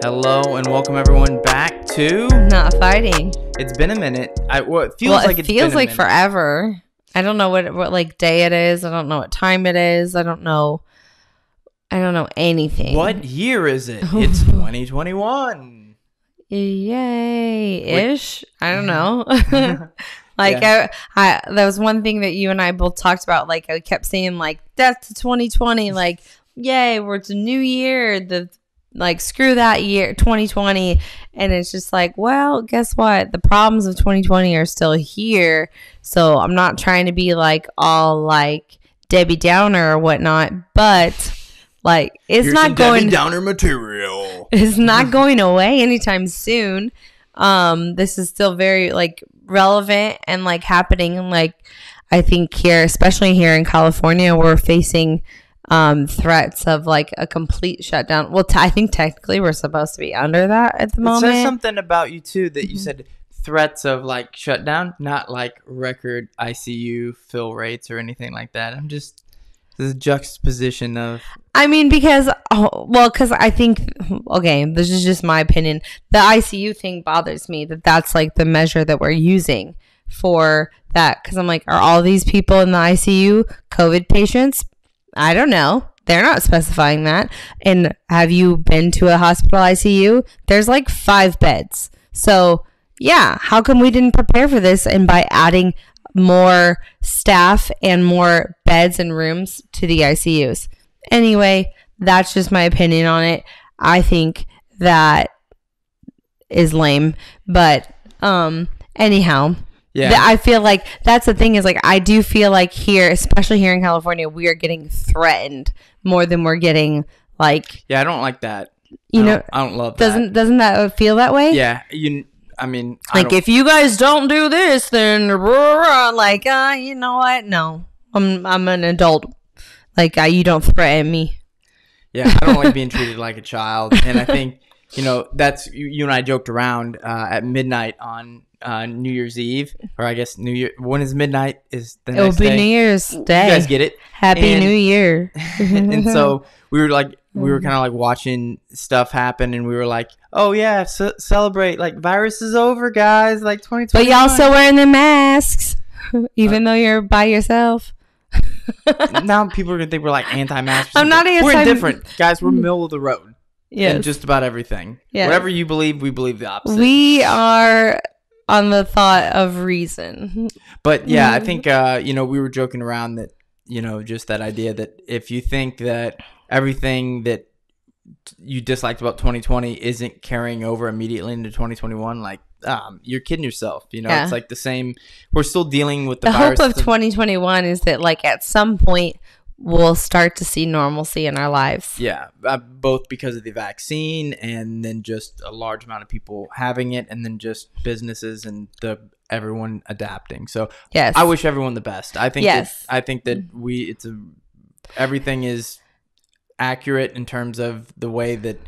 Hello and welcome everyone back to Not Fighting. It's been a minute. It feels like forever. I don't know what like day it is. I don't know what time it is. I don't know anything. What year is it? It's 2021. Yay ish. I don't know. Like yeah. I that was one thing that you and I both talked about. Like I kept saying like death to 2020. Like yay, it's a new year. Like screw that year 2020, and it's just like, well, guess what, the problems of 2020 are still here. So I'm not trying to be like all like Debbie Downer or whatnot, but like it's not going Debbie Downer material. It's not going away anytime soon. This is still very like relevant and like happening. And like I think here, especially here in California, we're facing threats of like a complete shutdown. Well, I think technically we're supposed to be under that at the moment. It says something about you too that you said threats of like shutdown, not like record ICU fill rates or anything like that. I'm just this juxtaposition of. I mean, because I think, okay, this is just my opinion. The ICU thing bothers me that's like the measure that we're using for that. Because I'm like, are all these people in the ICU COVID patients? I don't know. They're not specifying that. And have you been to a hospital ICU? There's like 5 beds. So yeah, how come we didn't prepare for this? And by adding more staff and more beds and rooms to the ICUs. Anyway, that's just my opinion on it. I think that is lame. But anyhow. Yeah. I feel like that's the thing is like I do feel like here, especially here in California, we are getting threatened more than we're getting like. Yeah, I don't like that. I don't love that. Doesn't that feel that way? Yeah, like if you guys don't do this, then like you know what? No, I'm an adult. Like you don't threaten me. Yeah, I don't like being treated like a child, and I think that's you and I joked around at midnight on. New Year's Eve, or I guess New Year. When is midnight? Is the next day? It'll be New Year's Day. You guys get it? Happy New Year. And so we were kind of like watching stuff happen, and we were like, oh yeah, celebrate! Like virus is over, guys. Like 2020. But y'all still wearing the masks, even though you're by yourself. Now people are gonna think we're like anti-mask. I'm not anti. We're indifferent, guys. We're middle of the road. Yeah, in just about everything. Yeah, whatever you believe, we believe the opposite. We are on the thought of reason. But yeah, I think we were joking around that just that idea that if you think that everything that you disliked about 2020 isn't carrying over immediately into 2021, like you're kidding yourself. It's like the same. We're still dealing with the virus. Hope of 2021 is that like at some point we'll start to see normalcy in our lives. Yeah, both because of the vaccine and then just a large amount of people having it, and then just businesses and everyone adapting. So yes, I wish everyone the best. I think yes. I think that everything is accurate in terms of the way that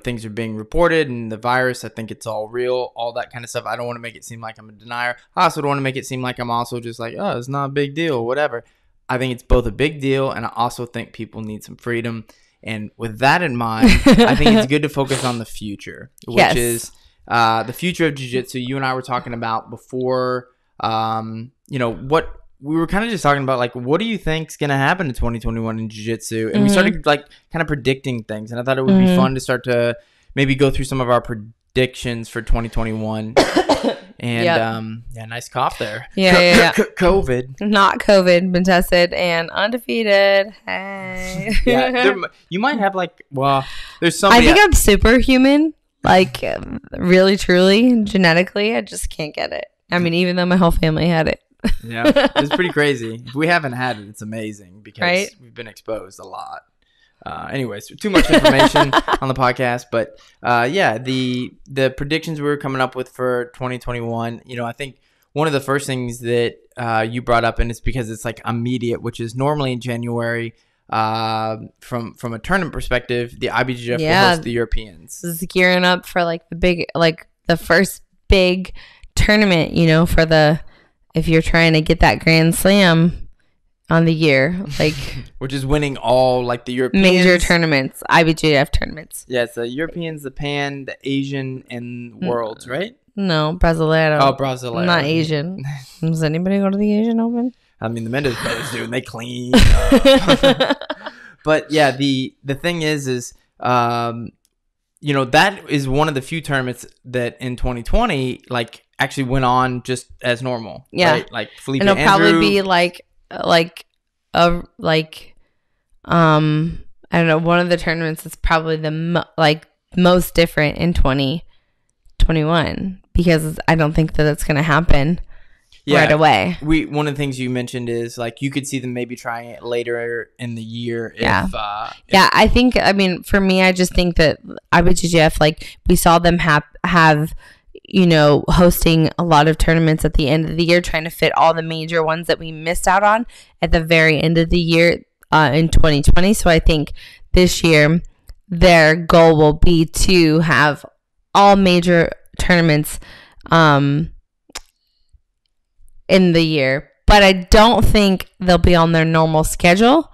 things are being reported, and the virus. I think it's all real, all that kind of stuff. I don't want to make it seem like I'm a denier. I also don't want to make it seem like I'm also just like, oh, it's not a big deal, whatever. I think it's both a big deal, and I also think people need some freedom. And with that in mind, I think it's good to focus on the future, which is the future of jiu-jitsu. You and I were talking about before, what we were kind of just talking about, like, what do you think is going to happen in 2021 in jiu-jitsu? And we started, like, kind of predicting things. And I thought it would be fun to start to maybe go through some of our predictions for 2021. And nice cough there. Yeah. COVID. Not COVID, been tested and undefeated. Hey. Yeah, you might have there's somebody. I think I'm superhuman, like really, truly, genetically. I just can't get it. I mean, even though my whole family had it. Yeah, it's pretty crazy. If we haven't had it, it's amazing because we've been exposed a lot. Anyways, too much information on the podcast, but the predictions we were coming up with for 2021, I think one of the first things that you brought up, and it's because it's like immediate, which is normally in January, from a tournament perspective, the IBJJF will host the Europeans. This is gearing up for like the first big tournament, for if you're trying to get that Grand Slam. on the year, like which is winning all like the Europeans, major tournaments, IBJJF tournaments. Yeah, it's the Europeans, the Pan, the Asian, and Worlds, right? No, Brasileiro. Oh, Brasileiro. Not Asian. Does anybody go to the Asian Open? I mean, the Mendes brothers do, and they clean. But yeah, the thing is, you know, that is one of the few tournaments that in 2020, like, actually went on just as normal. Yeah, right? Like Felipe and it'll Andrew, probably be I don't know, one of the tournaments that's probably the most different in 2021 because I don't think that that's going to happen right away. One of the things you mentioned is like you could see them maybe trying it later in the year. Yeah, I think. I mean, for me, I just think that IBJJF, like we saw them have you know, hosting a lot of tournaments at the end of the year, trying to fit all the major ones that we missed out on at the very end of the year in 2020. So I think this year their goal will be to have all major tournaments in the year. But I don't think they'll be on their normal schedule.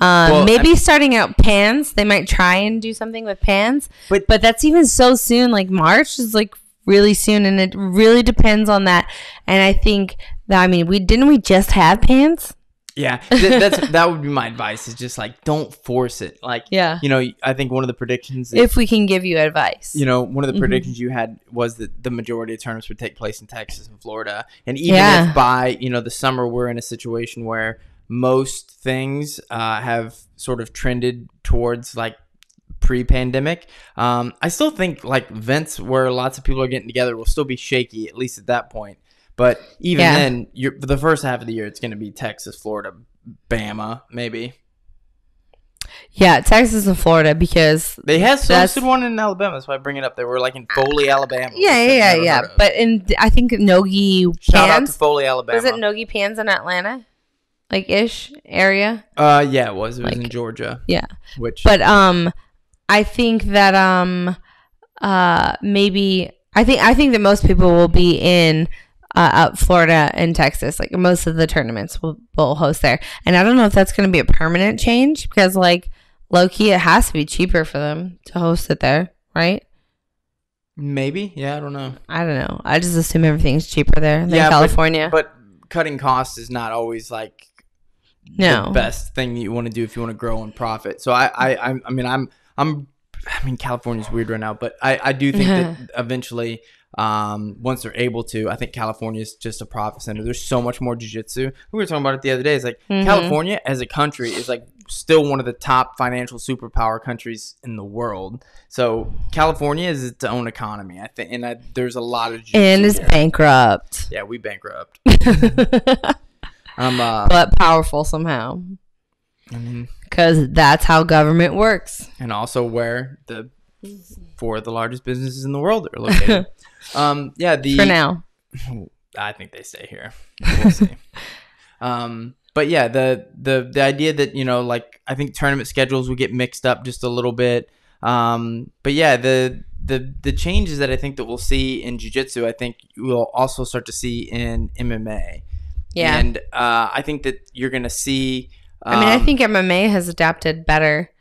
Maybe starting out Pans, they might try and do something with Pans. But that's even so soon. Like March is like really soon, and it really depends on that. And I think that, I mean, we just have Pans. Yeah, that would be my advice, is just like don't force it. Like, yeah, you know, I think one of the predictions, if we can give you advice, you know, one of the predictions you had was that the majority of tournaments would take place in Texas and Florida, and even if by, you know, the summer we're in a situation where most things have sort of trended towards like pre-pandemic, I still think like events where lots of people are getting together will still be shaky, at least at that point. But even then, for the first half of the year, it's going to be Texas, Florida, Bama, maybe. Yeah, Texas and Florida, because they hosted one in Alabama. That's why I bring it up. They were like in Foley, Alabama. Yeah. But I think Nogi Pans. Shout out to Foley, Alabama. Was it Nogi Pans in Atlanta? Like ish area? Yeah, it was. It was in Georgia. Yeah. But I think that maybe I think that most people will be in Florida and Texas. Like most of the tournaments will host there, and I don't know if that's going to be a permanent change, because like low key it has to be cheaper for them to host it there, right? Maybe. Yeah, I don't know. I just assume everything's cheaper there than California. But cutting costs is not always like the best thing that you want to do if you want to grow and profit. So I mean, California's weird right now, but I do think that eventually, once they're able to, I think California is just a profit center. There's so much more jiu-jitsu. We were talking about it the other day. It's like California as a country is like still one of the top financial superpower countries in the world. So California is its own economy, I think, and there's a lot of jiu-jitsu and it's bankrupt. Yeah, we bankrupt. But powerful somehow. Because that's how government works. And also where the 4 of the largest businesses in the world are located. For now. I think they stay here. We'll see. But yeah, the idea that, you know, like I think tournament schedules will get mixed up just a little bit. But yeah, the changes that I think that we'll see in jiu-jitsu, I think we'll also start to see in MMA. Yeah. And I think that you're going to see... I think MMA has adapted better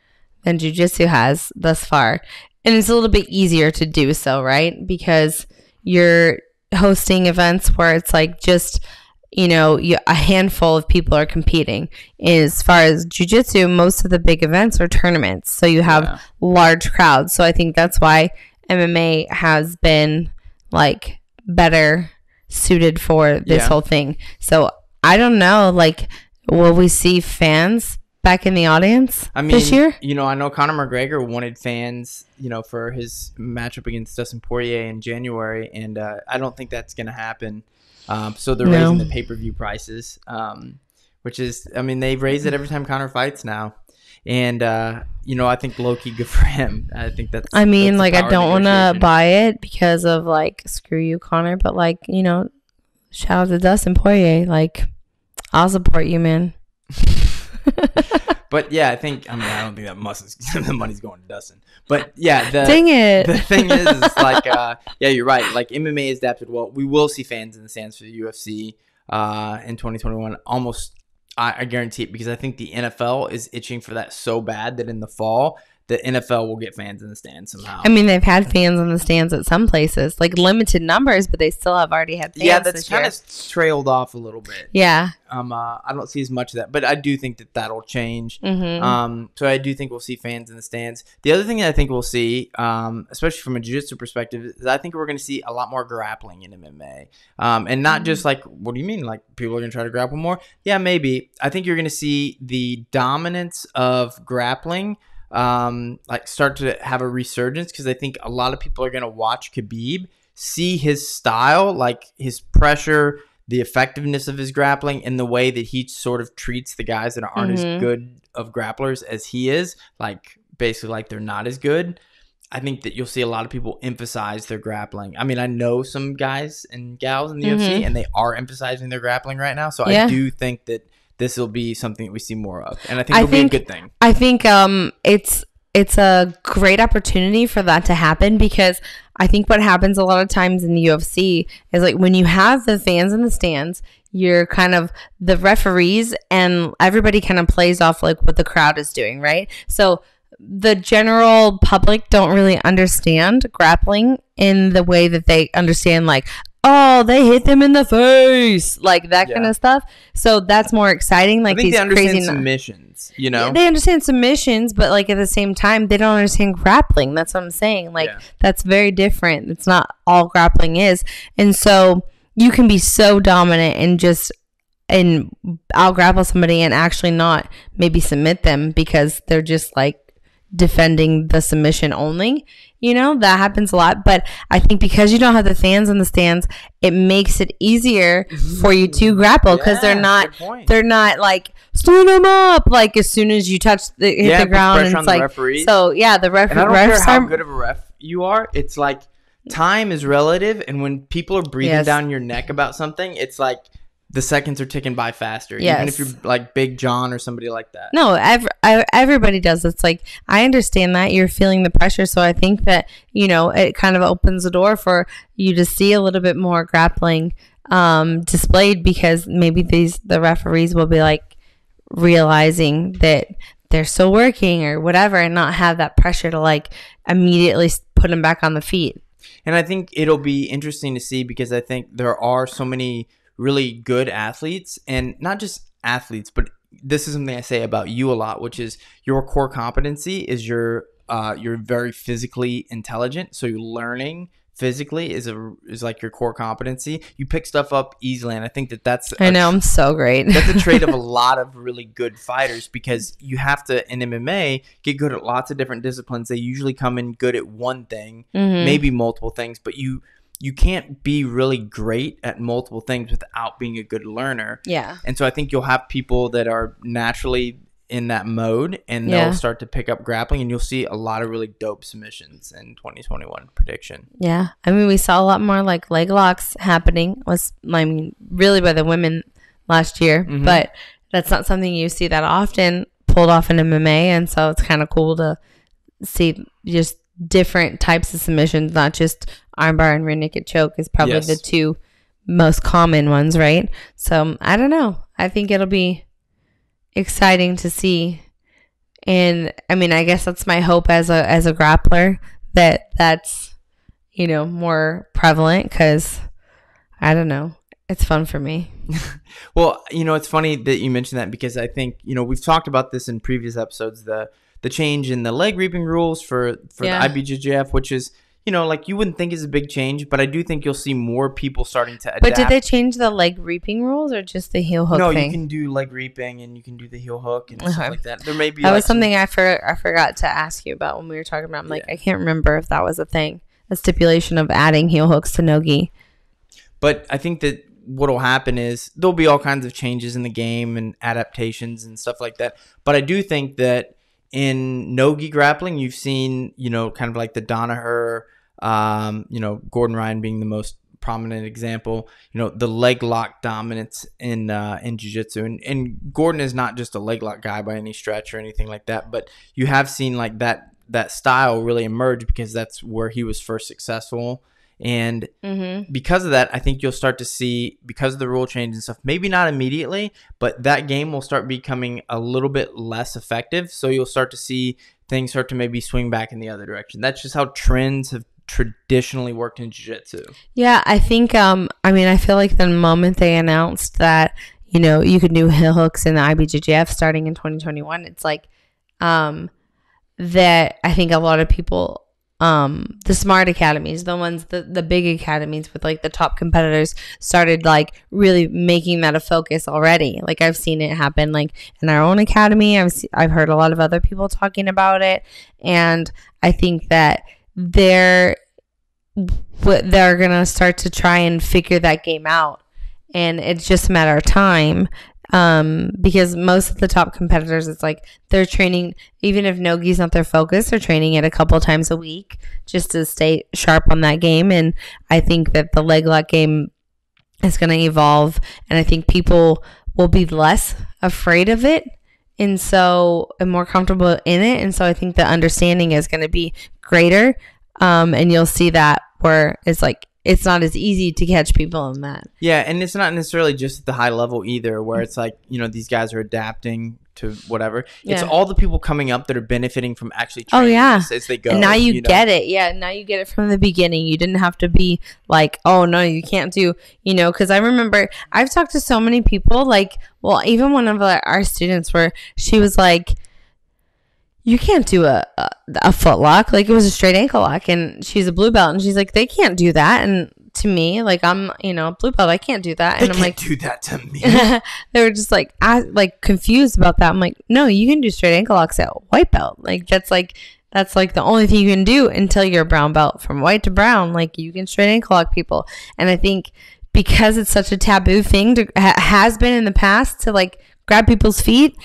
than jiu-jitsu has thus far. And it's a little bit easier to do so, right? Because you're hosting events where it's like just, you know, a handful of people are competing. As far as jiu-jitsu, most of the big events are tournaments. So you have large crowds. So I think that's why MMA has been like better suited for this whole thing. So I don't know, like... Will we see fans back in the audience this year? You know, I know Conor McGregor wanted fans, you know, for his matchup against Dustin Poirier in January, and I don't think that's going to happen. So they're raising the pay-per-view prices, which is, I mean, they raise it every time Conor fights now. And, you know, I think low-key good for him. I think that's... I mean, like, I don't want to buy it because of, like, screw you, Conor, but, like, you know, shout out to Dustin Poirier, like... I'll support you, man. But yeah, I don't think that the money's going to Dustin. But yeah, dang it. The thing is like, yeah, you're right. Like MMA is adapted well. We will see fans in the stands for the UFC in 2021 almost I guarantee it, because I think the NFL is itching for that so bad that in the fall, the NFL will get fans in the stands somehow. I mean, they've had fans in the stands at some places, like limited numbers, but they still have already had fans. Yeah, that's this year. kind of trailed off a little bit. Yeah. I don't see as much of that, but I do think that that'll change. Mm-hmm. So I do think we'll see fans in the stands. The other thing that I think we'll see, especially from a jiu-jitsu perspective, is I think we're going to see a lot more grappling in MMA. And not just like, what do you mean? Like people are going to try to grapple more? Yeah, maybe. I think you're going to see the dominance of grappling like start to have a resurgence, because I think a lot of people are going to watch Khabib, see his style, like his pressure, the effectiveness of his grappling, and the way that he sort of treats the guys that aren't as good of grapplers as he is, like basically like they're not as good. I think that you'll see a lot of people emphasize their grappling. I mean, I know some guys and gals in the UFC, and they are emphasizing their grappling right now. So I do think that this will be something that we see more of, and I think it'll be a good thing. I think it's a great opportunity for that to happen, because I think what happens a lot of times in the UFC is like when you have the fans in the stands, you're kind of the referees and everybody kind of plays off like what the crowd is doing, right? So the general public don't really understand grappling in the way that they understand like, oh, they hit them in the face, like that kind of stuff. So that's more exciting. Like, I think these crazy submissions, you know? They understand submissions, but like at the same time, they don't understand grappling. That's what I'm saying. Like, that's very different. It's not all grappling is. And so you can be so dominant and out grapple somebody and actually not maybe submit them because they're just like defending the submission only. You know, that happens a lot. But I think because you don't have the fans in the stands, it makes it easier for you to grapple, because they're not like stand them up like as soon as you touch hit the ground, and it's like referees. So yeah, the refs. And I don't care how good of a ref you are. It's like time is relative, and when people are breathing down your neck about something, it's like the seconds are ticking by faster, even if you're like Big John or somebody like that. No, everybody does. It's like, I understand that you're feeling the pressure. So I think that, you know, it kind of opens the door for you to see a little bit more grappling displayed, because maybe the referees will be like realizing that they're still working or whatever, and not have that pressure to like immediately put them back on the feet. And I think it'll be interesting to see, because I think there are so many really good athletes, and not just athletes, but this is something I say about you a lot, which is your core competency is you're very physically intelligent. So you're learning physically is like your core competency. You pick stuff up easily, and I think that's I'm so great. That's a trait of a lot of really good fighters, because you have to, in MMA, get good at lots of different disciplines. They usually come in good at one thing, maybe multiple things, but you can't be really great at multiple things without being a good learner. Yeah. And so I think you'll have people that are naturally in that mode, and they'll start to pick up grappling, and you'll see a lot of really dope submissions in 2021 prediction. Yeah. I mean, we saw a lot more like leg locks happening, really by the women last year, but that's not something you see that often pulled off in MMA. And so it's kind of cool to see just different types of submissions, not just armbar and rear naked choke is probably the two most common ones, right? So I don't know. I think it'll be exciting to see, and I mean, I guess that's my hope as a grappler, that's, you know, more prevalent, because I don't know, it's fun for me. Well, you know, it's funny that you mentioned that, because I think, you know, we've talked about this in previous episodes, the change in the leg reaping rules for the IBJJF, which is, you know, like you wouldn't think is a big change, but I do think you'll see more people starting to adapt. But did they change the leg reaping rules, or just the heel hook thing? No, you can do leg reaping, and you can do the heel hook and stuff like that. There may be that was something I forgot to ask you about when we were talking about. I'm like, I can't remember if that was a thing, a stipulation of adding heel hooks to no-gi. But I think that what'll happen is there'll be all kinds of changes in the game and adaptations and stuff like that. But I do think that in no-gi grappling, you've seen, you know, kind of like the Danaher, you know, Gordon Ryan being the most prominent example, you know, the leg lock dominance in jiu-jitsu. And Gordon is not just a leg lock guy by any stretch or anything like that, but you have seen like that style really emerge, because that's where he was first successful And because of that, I think you'll start to see, because of the rule change and stuff, maybe not immediately, but that game will start becoming a little bit less effective. So you'll start to see things start to maybe swing back in the other direction. That's just how trends have traditionally worked in jiu-jitsu. Yeah, I think, I feel like the moment they announced that, you could do heel hooks in the IBJJF starting in 2021, it's like, that I think a lot of people, the smart academies, the ones, the big academies with like the top competitors started like really making that a focus already. Like I've seen it happen like in our own academy. I've heard a lot of other people talking about it. And I think that they're going to start to try and figure that game out. And it's just a matter of time. Because most of the top competitors, it's like they're training, even if Nogi's not their focus, they're training it a couple times a week just to stay sharp on that game. And I think that the leg lock game is going to evolve, and I think people will be less afraid of it and more comfortable in it. And so I think the understanding is going to be greater. And you'll see that where it's like, it's not as easy to catch people in that. Yeah, and it's not necessarily just at the high level either, where it's like, these guys are adapting to whatever. Yeah. It's all the people coming up that are benefiting from actually training as they go. And now you get it. Yeah, now you get it from the beginning. You didn't have to be like, oh, no, you can't do, because I remember I've talked to so many people, like, well, even one of our students where she was like, you can't do a foot lock. Like it was a straight ankle lock, and she's a blue belt, and she's like, they can't do that. And to me, like I'm, blue belt, I can't do that. And I'm like, do that to me. They were just like confused about that. I'm like, no, you can do straight ankle locks at white belt. Like that's like the only thing you can do until you're a brown belt. From white to brown, like you can straight ankle lock people. And I think because it's such a taboo thing has been in the past to like grab people's feet,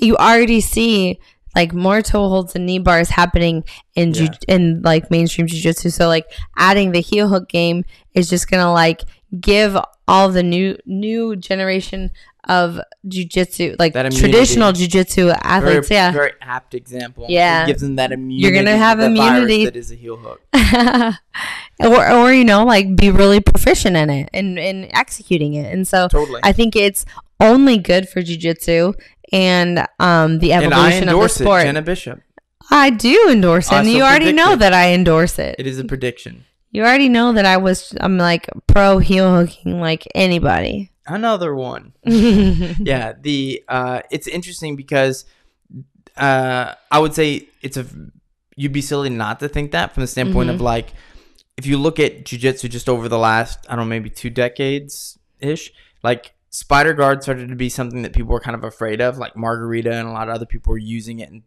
you already see like more toe holds and knee bars happening in like mainstream jiu-jitsu. So like adding the heel hook game is just gonna like give all the new generation of jiu-jitsu, like traditional jiu-jitsu athletes. Very apt example. Yeah, it gives them that immunity. You're gonna have immunity that is a heel hook, or like be really proficient in it and executing it. And so totally. I think it's only good for jiu-jitsu and the evolution of the sport. Jenna Bishop. I do endorse it, and you already know that I endorse it. It is a prediction. You already know that I'm like pro heel hooking like anybody. Another one. Yeah, it's interesting because I would say you'd be silly not to think that from the standpoint of like, if you look at jiu-jitsu just over the last, I don't know, maybe 2 decades ish, like spider guard started to be something that people were kind of afraid of, like Margarita and a lot of other people were using it. And,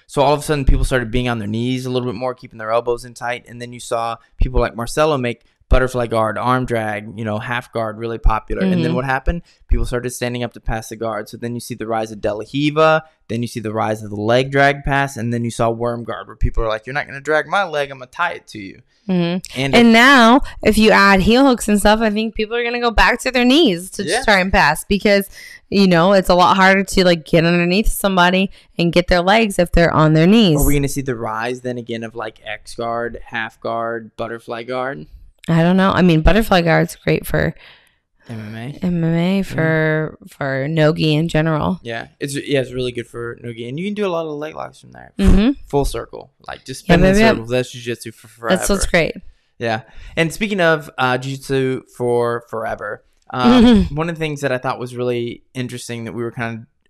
so all of a sudden people started being on their knees a little bit more, keeping their elbows in tight. And then you saw people like Marcelo make butterfly guard, arm drag, half guard really popular. And then what happened? People started standing up to pass the guard. So then you see the rise of De La Hiva, then you see the rise of the leg drag pass, and then you saw worm guard, where people are like, you're not going to drag my leg, I'm going to tie it to you. And now if you add heel hooks and stuff, I think people are going to go back to their knees to just try and pass, because it's a lot harder to like get underneath somebody and get their legs if they're on their knees. Are we going to see the rise then again of like X guard, half guard, butterfly guard? I don't know. I mean, butterfly guard's great for MMA for Nogi in general. Yeah, it's really good for Nogi, and you can do a lot of leg locks from there. Full circle, like just spin in circles. That's jiu-jitsu for forever. That's what's great. Yeah, and speaking of jiu-jitsu for forever, one of the things that I thought was really interesting that we were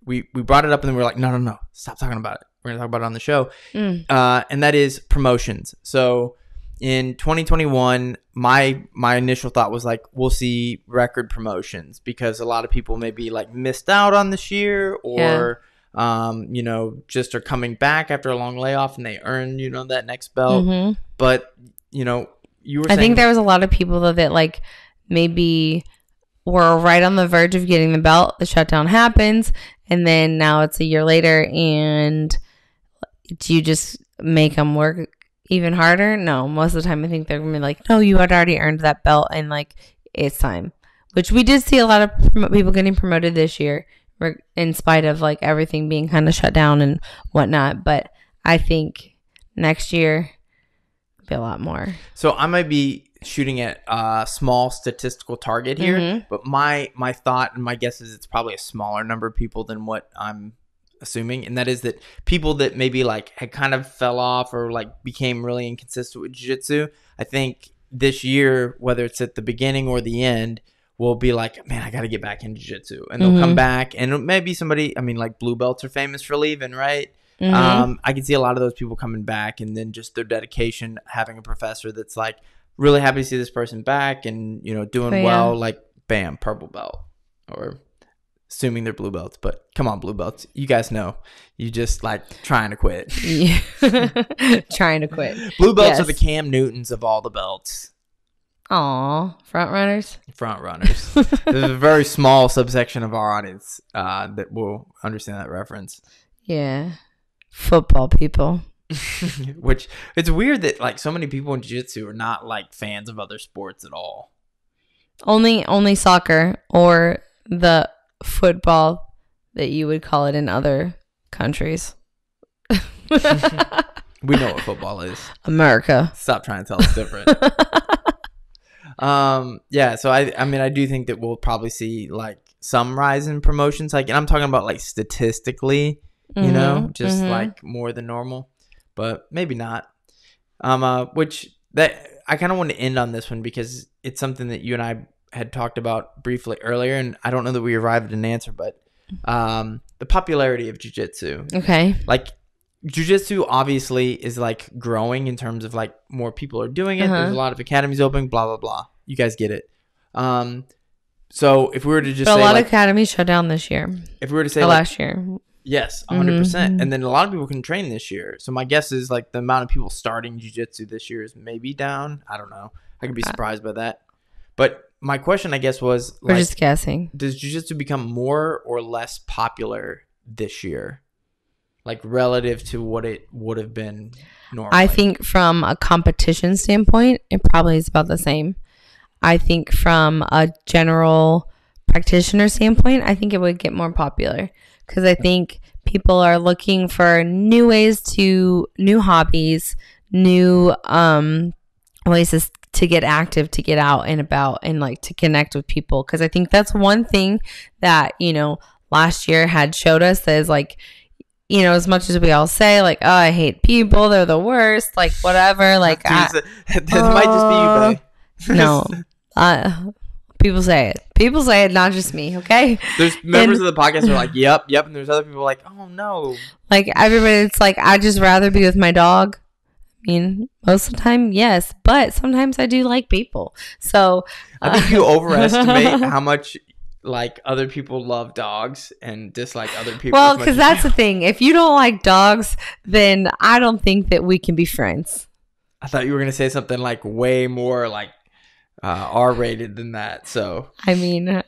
we brought it up and then we were like, no, stop talking about it. We're gonna talk about it on the show, and that is promotions. So in 2021, my initial thought was like, we'll see record promotions because a lot of people maybe like missed out on this year or, just are coming back after a long layoff and they earn, that next belt. But, you were saying, I think there was a lot of people though that like maybe were right on the verge of getting the belt. The shutdown happens, and then now it's a year later, and do you just make them work even harder? No, most of the time I think they're gonna be like, no, you had already earned that belt and like it's time. Which we did see a lot of people getting promoted this year in spite of like everything being kind of shut down and whatnot. But I think next year will be a lot more. So I might be shooting at a small statistical target here, Mhm. but my thought and my guess is it's probably a smaller number of people than what I'm assuming, and that is that people that maybe like had kind of fell off or like became really inconsistent with jiu-jitsu, I think this year, whether it's at the beginning or the end, will be like, man, I got to get back into jiu-jitsu, and they'll come back, and maybe somebody, I mean, like blue belts are famous for leaving, right? I can see a lot of those people coming back, and then just their dedication, having a professor that's like really happy to see this person back and, you know, doing well, like bam, purple belt, or assuming they're blue belts, but come on, blue belts, you guys know, you just like trying to quit. Yeah. Trying to quit. Blue belts are the Cam Newtons of all the belts. Aw, front runners. Front runners. There's a very small subsection of our audience that will understand that reference. Yeah. Football people. Which, it's weird that like so many people in jiu-jitsu are not like fans of other sports at all. Only soccer, or the football that you would call it in other countries. We know what football is. America. Stop trying to tell us different. Yeah, so I mean I do think that we'll probably see like some rise in promotions, like, and I'm talking about like statistically, you know, just like more than normal, but maybe not. Which that I kind of want to end on this one because it's something that you and I had talked about briefly earlier, and I don't know that we arrived at an answer, but the popularity of jiu-jitsu. Okay. Like, jiu-jitsu obviously is like growing in terms of like more people are doing it. There's a lot of academies opening, blah blah blah. You guys get it. So if we were to just but say a lot like, of academies shut down this year. if we were to say Or like, last year. yes, 100%, and then a lot of people can train this year. So my guess is like the amount of people starting jiu-jitsu this year is maybe down. I don't know. I could be surprised by that. But my question, I guess, was We're like, just guessing. does jiu-jitsu become more or less popular this year, like relative to what it would have been normally? I think from a competition standpoint, it probably is about the same. I think from a general practitioner standpoint, I think it would get more popular because I think people are looking for new ways to, new hobbies, new ways to get active, to get out and about and like to connect with people. Because I think that's one thing that, you know, last year had showed us that is like, you know, as much as we all say like, oh, I hate people, they're the worst, like whatever, like that might just be you, babe. No, people say it, not just me. Okay, there's members of the podcast who are like, yep, and there's other people like, oh no, like everybody, it's like I'd just rather be with my dog. I mean, most of the time, yes, but sometimes I do like people. So I think you overestimate how much like other people love dogs and dislike other people. Well, because that's the thing. If you don't like dogs, then I don't think that we can be friends. I thought you were gonna say something like way more like R-rated than that. So I mean, like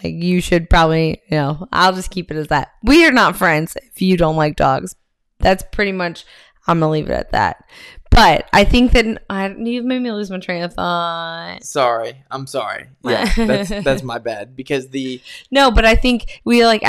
you should probably, you know, I'll just keep it as that. We are not friends if you don't like dogs. That's pretty much. I'm gonna leave it at that. But I think that you've made me lose my train of thought. Sorry, I'm sorry. Yeah, that's my bad because no, but I think we like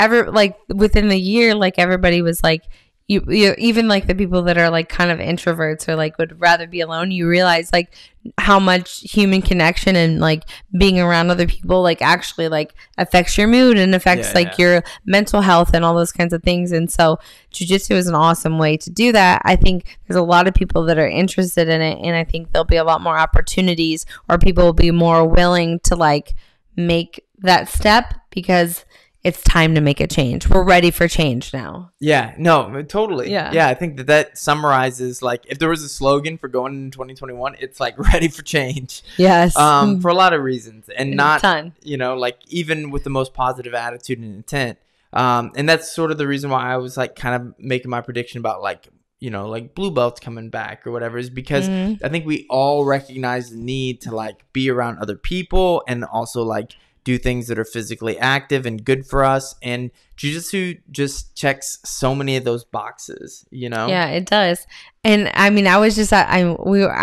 within the year, like everybody was like. You even like the people that are like kind of introverts or like would rather be alone, you realize like how much human connection and like being around other people like actually like affects your mood and affects your mental health and all those kinds of things. And so jiu-jitsu is an awesome way to do that. I think there's a lot of people that are interested in it, and I think there'll be a lot more opportunities, or people will be more willing to like make that step because it's time to make a change. We're ready for change now. Yeah, no, totally. Yeah. I think that summarizes, like, if there was a slogan for going in 2021, it's like ready for change. Yes. For a lot of reasons, and not, you know, like even with the most positive attitude and intent. And that's sort of the reason why I was like kind of making my prediction about like, you know, like blue belts coming back or whatever, is because I think we all recognize the need to like be around other people and also like do things that are physically active and good for us. And jiu-jitsu just checks so many of those boxes, you know? Yeah, it does. And I mean, I was just I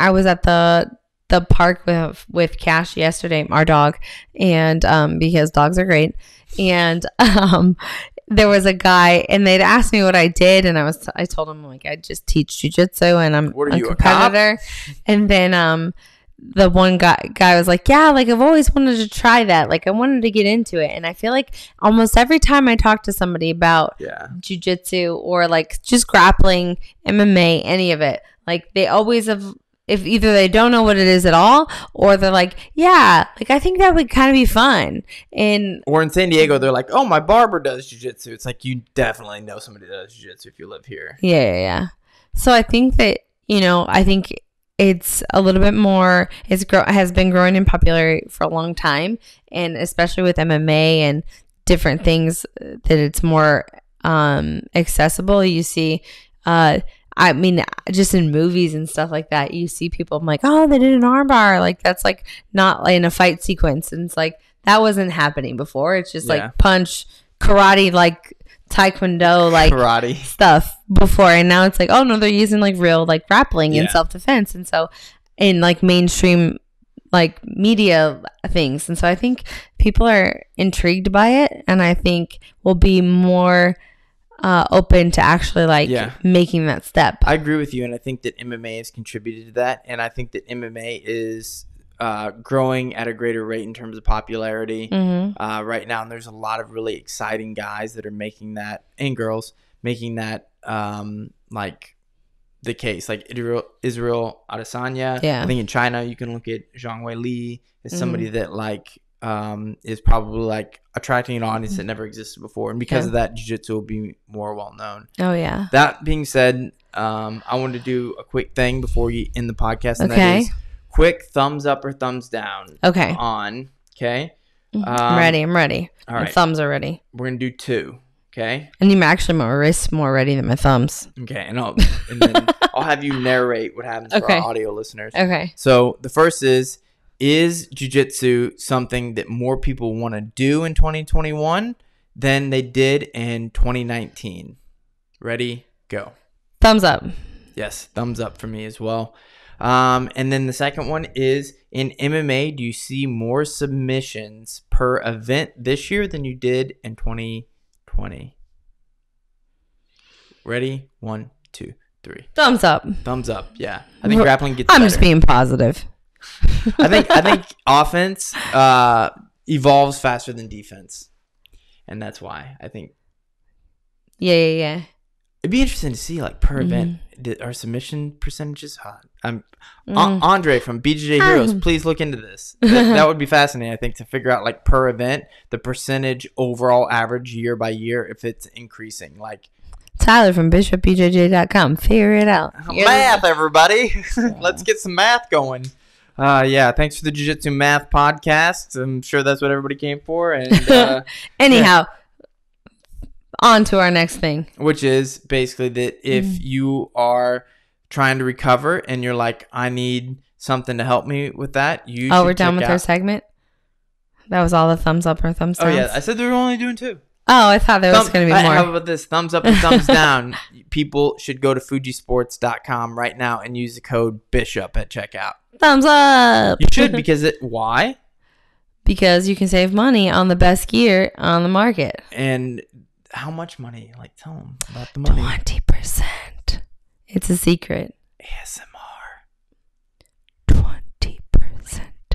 was at the park with Cash yesterday, our dog, and because dogs are great. And there was a guy, and they'd asked me what I did, and I told him like I just teach jiu-jitsu and I'm a competitor. And then the one guy was like, yeah, like I've always wanted to try that. Like I wanted to get into it. And I feel like almost every time I talk to somebody about jiu-jitsu or like just grappling, MMA, any of it, like they always have, if either they don't know what it is at all or they're like, yeah, like I think that would kind of be fun. And or in San Diego, they're like, oh, my barber does jiu-jitsu. It's like, you definitely know somebody that does jiu-jitsu if you live here. Yeah. So I think that, I think it's a little bit more, has been growing in popularity for a long time. And especially with MMA and different things that it's more accessible. You see, I mean, just in movies and stuff like that, you see people, I'm like, oh, they did an arm bar. Like, that's like not like in a fight sequence. And it's like, that wasn't happening before. It's just like punch, karate, like taekwondo, like karate stuff before. And now it's like, oh no, they're using like real like grappling and self-defense. And so in like mainstream like media things. And so I think people are intrigued by it. And I think will be more open to actually like making that step. I agree with you, and I think that MMA has contributed to that, and I think that MMA is growing at a greater rate in terms of popularity right now, and there's a lot of really exciting guys that are making that, and girls making that like the case, like Israel Adesanya. I think in China you can look at Zhang Weili as somebody that like is probably like attracting an audience that never existed before, and because of that, jiu-jitsu will be more well known. That being said, I wanted to do a quick thing before we end the podcast, and that is quick thumbs up or thumbs down on I'm ready. All right, my thumbs are ready. We're gonna do 2. And my wrist's more ready than my thumbs. And then I'll have you narrate what happens for our audio listeners. So the first is jiu-jitsu something that more people want to do in 2021 than they did in 2019? Ready, go. Thumbs up. Yes, thumbs up for me as well. And then the second one is, in MMA, do you see more submissions per event this year than you did in 2020? Ready? 1, 2, 3. Thumbs up. Thumbs up, yeah. I think grappling gets better. I'm just being positive. I think offense evolves faster than defense, and that's why I think. Yeah. It'd be interesting to see like per event our submission percentages. Andre from BJJ Heroes, please look into this. That would be fascinating. I think to figure out like per event the percentage overall average year by year if it's increasing. Like Tyler from BishopBJJ.com, figure it out. Math, everybody. Let's get some math going. Thanks for the Jiu-Jitsu Math podcast. I'm sure that's what everybody came for. And anyhow, on to our next thing, which is basically that if you are trying to recover and you're like, I need something to help me with that, we're done with our segment. That was all the thumbs up or thumbs down. Oh yeah, I said we were only doing 2. Oh, I thought there was going to be more. How about this? Thumbs up and thumbs down. People should go to fujisports.com right now and use the code BISHOP at checkout. Thumbs up. You should, because why? Because you can save money on the best gear on the market. And how much money? Like, tell them about the money. 20%. It's a secret. ASMR. 20%.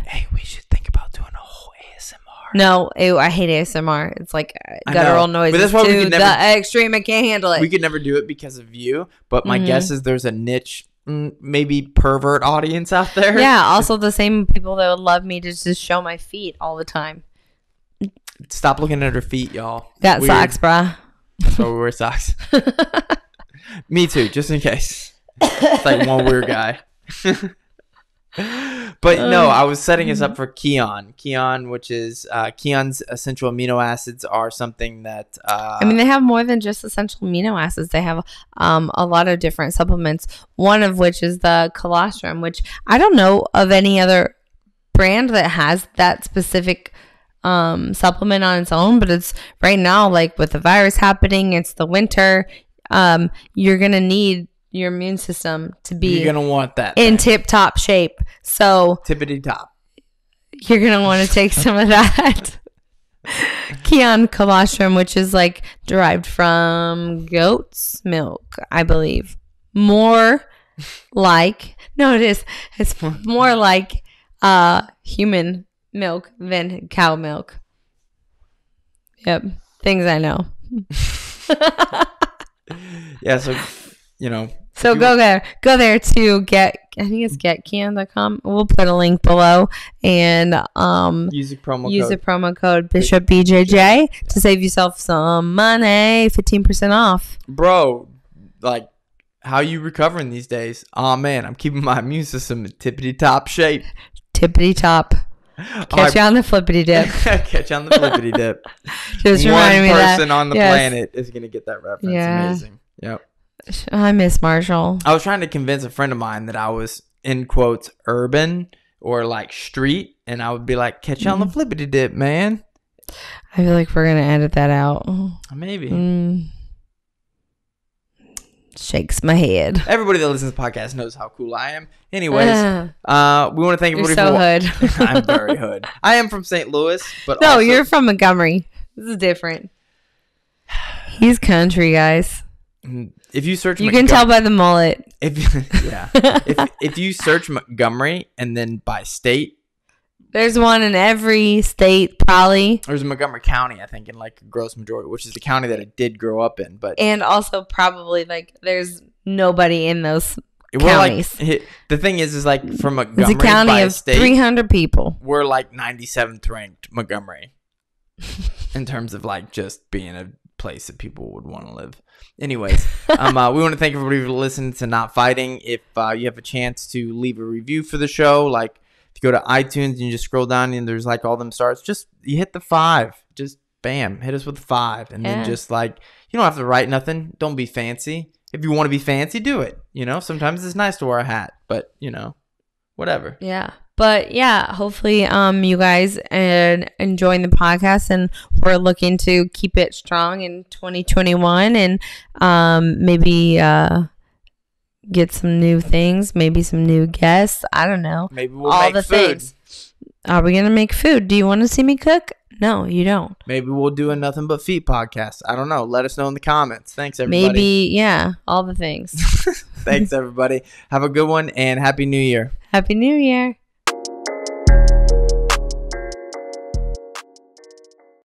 Hey, we should think about doing a whole ASMR. No, I hate ASMR. It's like guttural noises. But that's why we could never, the extreme. I can't handle it. We could never do it because of you. But my guess is there's a niche, maybe pervert audience out there. Yeah. Also, the same people that would love me to just show my feet all the time. Stop looking at her feet, y'all. Got weird socks, brah. That's why we wear socks. Me too, just in case. It's like one weird guy. But no, I was setting us up for Kion. Kion, which is Kion's essential amino acids are something that they have more than just essential amino acids. They have a lot of different supplements. One of which is the colostrum, which I don't know of any other brand that has that specific supplement on its own. But it's right now, like with the virus happening, it's the winter. You're gonna need your immune system to be, you're gonna want that in tip-top shape. So tippity top, you're gonna want to take some of that Kion colostrum, which is like derived from goat's milk, I believe. More like, no, it is. It's more like human milk than cow milk. Yep. Things I know. Yeah, so, you know. So go there to get, I think it's getcan.com. We'll put a link below and use the promo code BishopBJJ to save yourself some money, 15% off. Bro, like, how you recovering these days? Oh man, I'm keeping my immune system in tippity top shape. Tippity top. Catch you on the flippity dip. Catch you on the flippity dip. Just reminding me that one person on the planet is gonna get that reference. Yeah. Amazing. Yep. I miss Marshall. I was trying to convince a friend of mine that I was in quotes urban or like street, and I would be like, "Catch you on the flippity dip, man." I feel like we're gonna edit that out. Maybe. Shakes my head. Everybody that listens to the podcast knows how cool I am. Anyways, we want to thank everybody for hood. I'm very hood. I am from St. Louis, but no, you're from Montgomery. This is different. He's country, guys. If you search, you can tell by the mullet. If you search Montgomery and then by state, there's one in every state, probably. There's a Montgomery County, I think, in like a gross majority, which is the county that I did grow up in. And also probably like there's nobody in those counties. Like, the thing is like from Montgomery, it's a county of state, 300 people. We're like 97th ranked Montgomery in terms of like just being a place that people would want to live. Anyways, we want to thank everybody for listening to Not Fighting. If you have a chance to leave a review for the show, like if you go to iTunes and you just scroll down and there's like all them stars, just you hit the 5, just bam, hit us with 5, and then just like you don't have to write nothing. Don't be fancy. If you want to be fancy, do it. You know, sometimes it's nice to wear a hat, but you know, whatever. Yeah. But yeah, hopefully you guys enjoying the podcast, and we're looking to keep it strong in 2021 and maybe get some new things, maybe some new guests. I don't know. Maybe we'll make food. Things. Are we going to make food? Do you want to see me cook? No, you don't. Maybe we'll do a Nothing But Feet podcast. I don't know. Let us know in the comments. Thanks, everybody. Maybe, yeah, all the things. Thanks, everybody. Have a good one, and Happy New Year. Happy New Year.